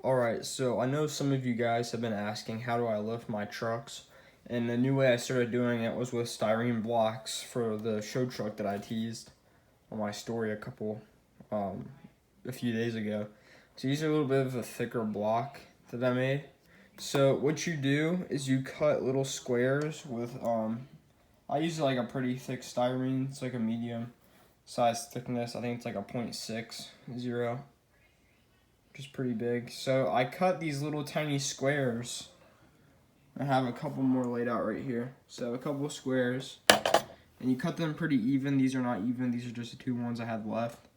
Alright, so I know some of you guys have been asking how do I lift my trucks, and the new way I started doing it was with styrene blocks for the show truck that I teased on my story a few days ago. So these are a little bit of a thicker block that I made. So what you do is you cut little squares with I use like a pretty thick styrene. It's like a medium size thickness. I think it's like a 0.60, which is pretty big. So I cut these little tiny squares. I have a couple more laid out right here. So a couple of squares, and you cut them pretty even. These are not even. These are just the two ones I had left.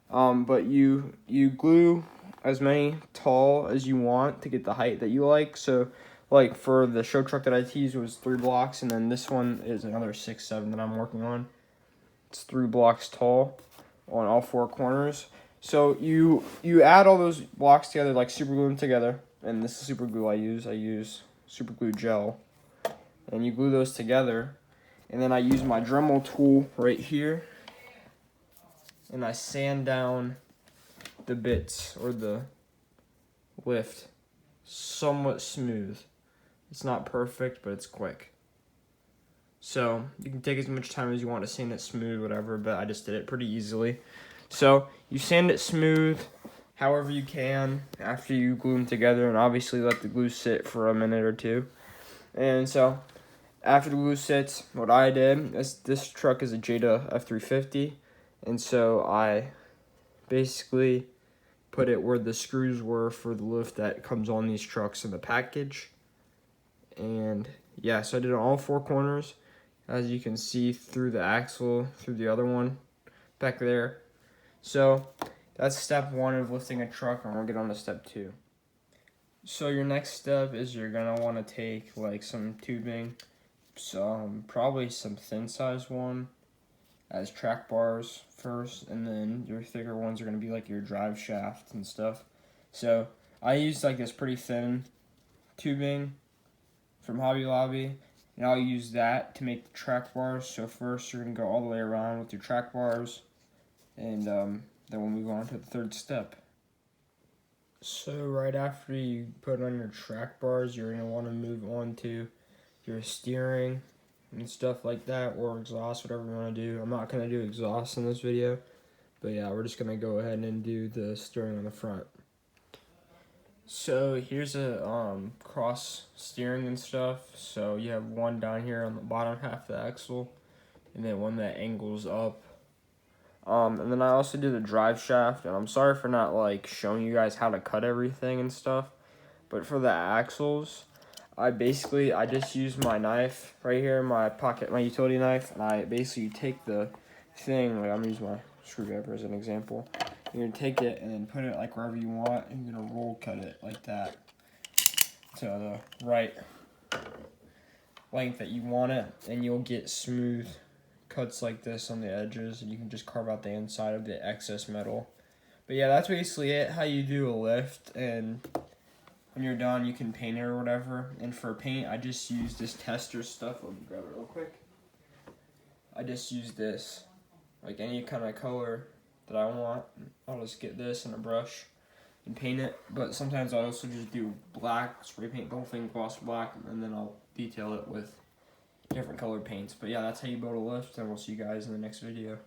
But you glue as many tall as you want to get the height that you like. So like for the show truck that I teased was 3 blocks, and then this one is another 6, 7 that I'm working on. It's 3 blocks tall on all 4 corners. So you add all those blocks together, like super glue them together, and this is super glue I use super glue gel, and you glue those together, and then I use my Dremel tool right here, and I sand down the bits or the lift somewhat smooth. It's not perfect, but it's quick. So you can take as much time as you want to sand it smooth, whatever, but I just did it pretty easily. So you sand it smooth however you can after you glue them together, and obviously let the glue sit for a minute or two. And so after the glue sits, what I did is, this truck is a Jada F350, and so I basically put it where the screws were for the lift that comes on these trucks in the package. And yeah, so I did it on all 4 corners, as you can see through the axle, through the other one back there. So that's step 1 of lifting a truck, and we'll get on to step 2. So your next step is you're gonna want to take like some tubing, probably some thin size one as track bars first, and then your thicker ones are gonna be like your drive shaft and stuff. So I used like this pretty thin tubing from Hobby Lobby, and I'll use that to make the track bars. So first you're gonna go all the way around with your track bars, and then we'll move on to the 3rd step. So right after you put on your track bars, you're gonna want to move on to your steering and stuff like that, or exhaust, whatever you want to do. I'm not gonna do exhaust in this video, but yeah, we're just gonna go ahead and do the steering on the front. So here's a cross steering and stuff. So you have one down here on the bottom half of the axle, and then one that angles up. And then I also do the drive shaft, and I'm sorry for not like showing you guys how to cut everything and stuff, but for the axles, I just use my knife right here, my utility knife, and I basically take the thing, like I'm gonna use my screwdriver as an example. You're gonna take it and then put it like wherever you want, and you're gonna roll cut it like that to the right length that you want it, and you'll get smooth cuts like this on the edges, and you can just carve out the inside of the excess metal. But yeah, that's basically it, how you do a lift, and when you're done you can paint it or whatever. And for paint, I just use this tester stuff. Let me grab it real quick. I just use this, like any kind of color that I want. I'll just get this and a brush and paint it, but sometimes I also just do black, spray paint the whole thing gloss black, and then I'll detail it with different colored paints. But yeah, that's how you build a lift, and we'll see you guys in the next video.